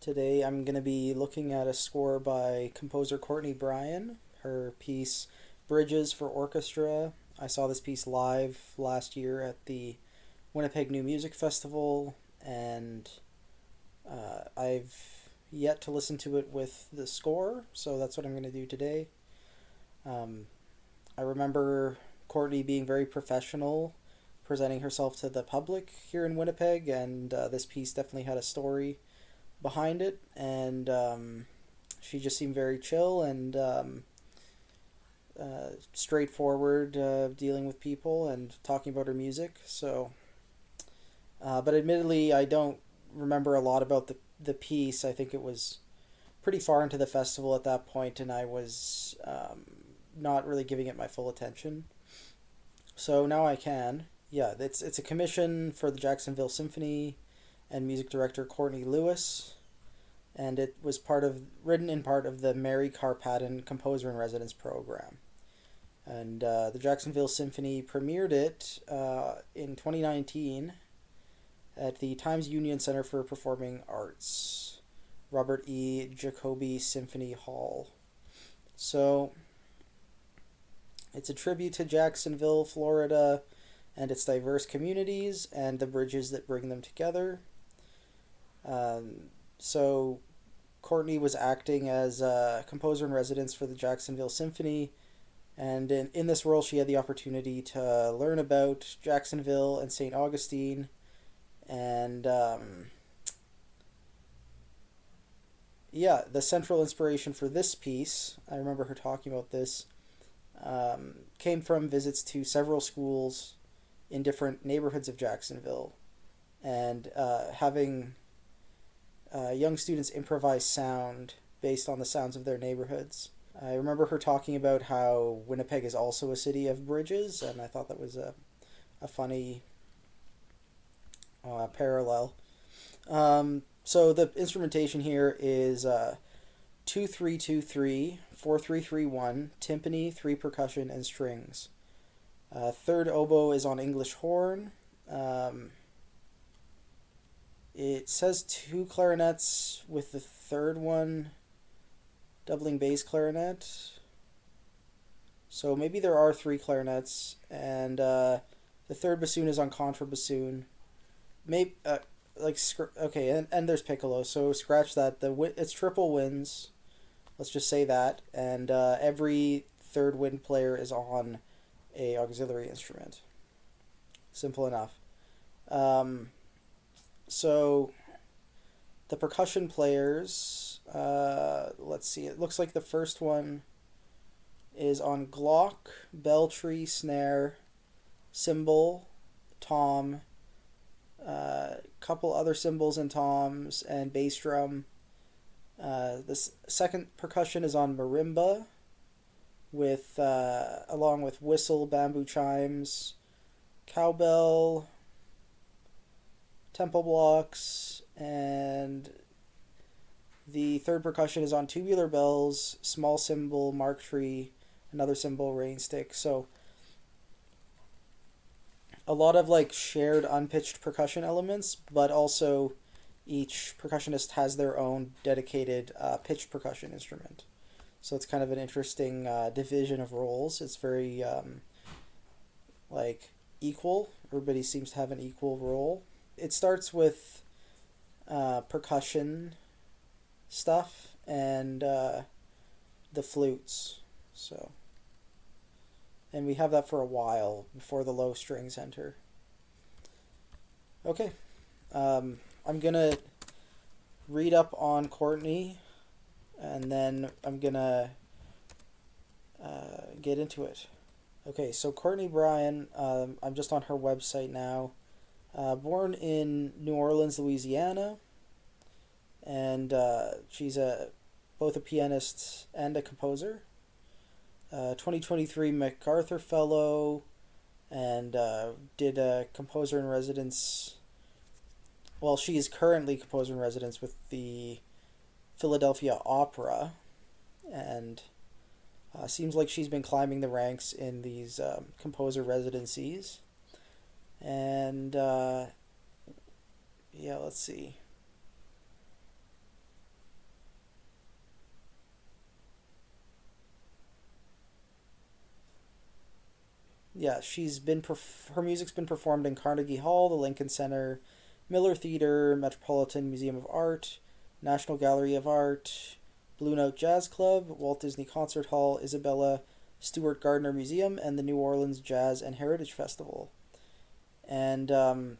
Today I'm going to be looking at a score by composer Courtney Bryan, her piece Bridges for Orchestra. I saw this piece live last year at the Winnipeg New Music Festival, and I've yet to listen to it with the score, so that's what I'm going to do today. Um, I remember Courtney being very professional, presenting herself to the public here in Winnipeg, and this piece definitely had a story behind it, and she just seemed very chill and straightforward, dealing with people and talking about her music. But admittedly, I don't remember a lot about the piece. I think it was pretty far into the festival at that point, and I was not really giving it my full attention. So now I can. Yeah, it's a commission for the Jacksonville Symphony and music director Courtney Lewis, and it was written in part of the Mary Carpatin Composer in Residence program. And the Jacksonville Symphony premiered it in 2019 at the Times Union Center for Performing Arts, Robert E. Jacoby Symphony Hall. So it's a tribute to Jacksonville, Florida, and its diverse communities and the bridges that bring them together. So Courtney was acting as a composer in residence for the Jacksonville Symphony, and in this role she had the opportunity to learn about Jacksonville and St. Augustine, and the central inspiration for this piece, I remember her talking about this, came from visits to several schools in different neighborhoods of Jacksonville, and having young students improvise sound based on the sounds of their neighborhoods. I remember her talking about how Winnipeg is also a city of bridges, and I thought that was a funny parallel. So the instrumentation here is 2-3-2-3, 4-3-3-1, timpani, 3 percussion, and strings. Third oboe is on English horn. It says 2 clarinets with the third one doubling bass clarinet. So maybe there are 3 clarinets, and the third bassoon is on contrabassoon. Maybe okay, and there's piccolo. So scratch that. It's triple winds. Let's just say that, and every third wind player is on a auxiliary instrument. Simple enough. So the percussion players, let's see, it looks like the first one is on Glock, Belltree, snare, cymbal, tom, couple other cymbals and toms, and bass drum. This second percussion is on marimba, with along with whistle, bamboo chimes, cowbell, tempo blocks, and the third percussion is on tubular bells, small cymbal, mark tree, another cymbal, rain stick. So a lot of shared unpitched percussion elements, but also each percussionist has their own dedicated pitched percussion instrument. So it's kind of an interesting division of roles. It's very equal. Everybody seems to have an equal role. It starts with percussion stuff and the flutes. And we have that for a while before the low strings enter. Okay, I'm gonna read up on Courtney, and then I'm gonna get into it. Okay, so Courtney Bryan, I'm just on her website now. Born in New Orleans, Louisiana, and she's both a pianist and a composer. 2023 MacArthur Fellow, and did a composer in residence. Well, she is currently composer in residence with the Philadelphia Opera, and seems like she's been climbing the ranks in these composer residencies. And let's see. yeah, her music's been performed in Carnegie Hall, the Lincoln Center, Miller Theater, Metropolitan Museum of Art, National Gallery of Art, Blue Note Jazz Club, Walt Disney Concert Hall, Isabella Stewart Gardner Museum, and the New Orleans Jazz and Heritage Festival. And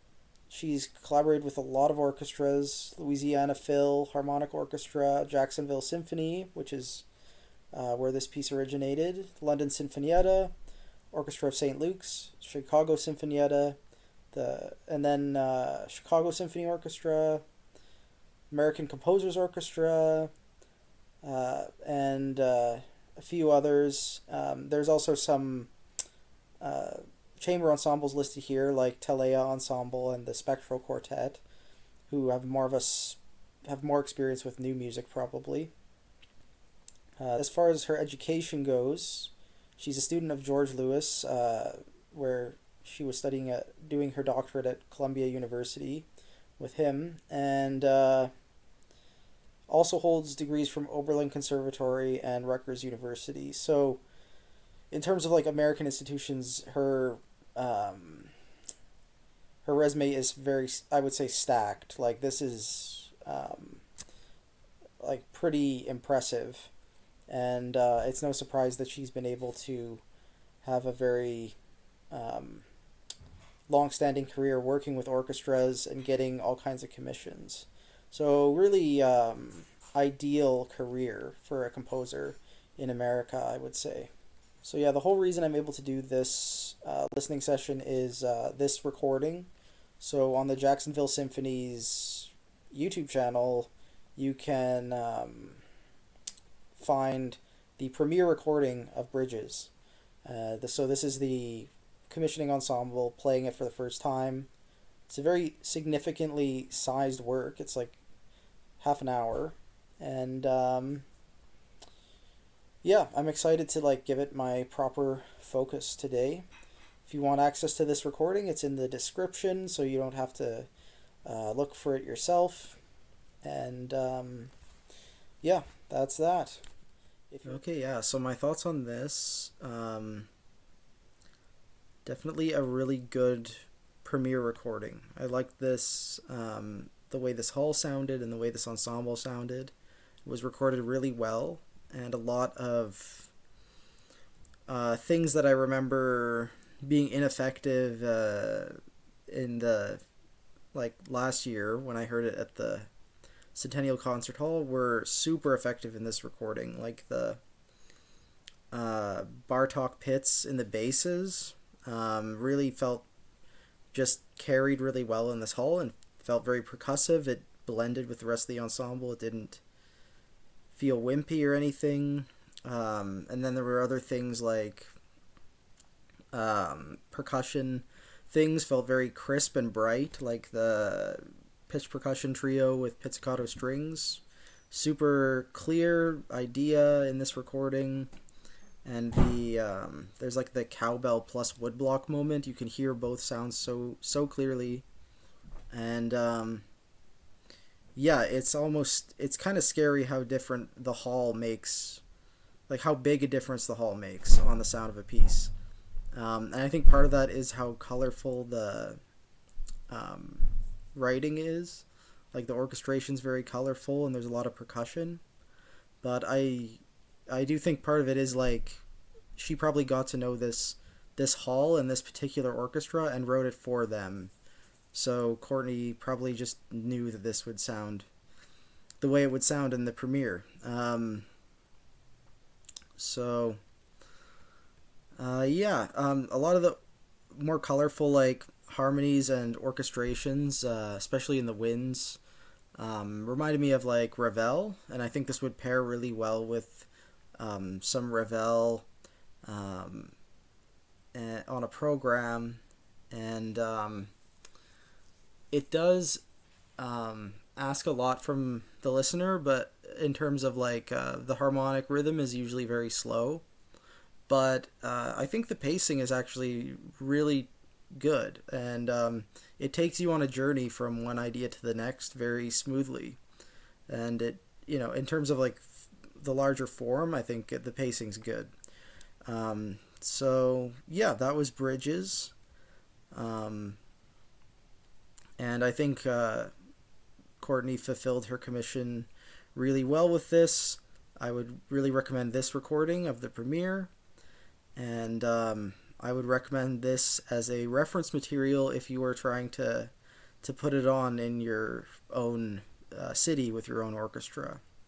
she's collaborated with a lot of orchestras: Louisiana Phil, Harmonic Orchestra, Jacksonville Symphony, which is where this piece originated, London Sinfonietta, Orchestra of St. Luke's, Chicago Sinfonietta, and then Chicago Symphony Orchestra, American Composers Orchestra, and a few others. There's also some chamber ensembles listed here, like Telea Ensemble and the Spectral Quartet, who have more experience with new music probably. As far as her education goes, she's a student of George Lewis, where she was doing her doctorate at Columbia University with him, and also holds degrees from Oberlin Conservatory and Rutgers University. So, in terms of like American institutions, her resume is very, I would say, stacked. Like, this is like pretty impressive, and it's no surprise that she's been able to have a very long-standing career working with orchestras and getting all kinds of commissions. So really ideal career for a composer in America, I would say. So yeah, the whole reason I'm able to do this listening session is this recording. So on the Jacksonville Symphony's YouTube channel, you can find the premiere recording of Bridges. So this is the commissioning ensemble playing it for the first time. It's a very significantly sized work. It's like half an hour, and yeah, I'm excited to like give it my proper focus today. If you want access to this recording, it's in the description, so you don't have to look for it yourself. And yeah, that's that. Okay, yeah, so my thoughts on this. Definitely a really good premiere recording. I liked this, the way this hall sounded and the way this ensemble sounded. It was recorded really well, and a lot of things that I remember being ineffective in the like last year when I heard it at the Centennial Concert Hall were super effective in this recording. Like the Bartok pits in the basses really felt just carried really well in this hall and felt very percussive. It blended with the rest of the ensemble. It didn't feel wimpy or anything. And then there were other things like percussion things felt very crisp and bright, like the pitch percussion trio with pizzicato strings. Super clear idea in this recording. And there's like the cowbell plus woodblock moment. You can hear both sounds so clearly. And yeah, it's kind of scary how different the hall makes, like how big a difference the hall makes on the sound of a piece. And I think part of that is how colorful the writing is. Like the orchestration's very colorful and there's a lot of percussion. But I do think part of it is like she probably got to know this hall and this particular orchestra and wrote it for them. So Courtney probably just knew that this would sound the way it would sound in the premiere. Yeah, a lot of the more colorful like harmonies and orchestrations, especially in the winds, reminded me of like Ravel, and I think this would pair really well with some Ravel on a program, and it does ask a lot from the listener, but in terms of like the harmonic rhythm is usually very slow, but I think the pacing is actually really good, and it takes you on a journey from one idea to the next very smoothly, and it, in terms of like the larger form, I think the pacing's good. So yeah, that was Bridges. Um, and I think Courtney fulfilled her commission really well with this. I would really recommend this recording of the premiere, and I would recommend this as a reference material if you are trying to put it on in your own city with your own orchestra.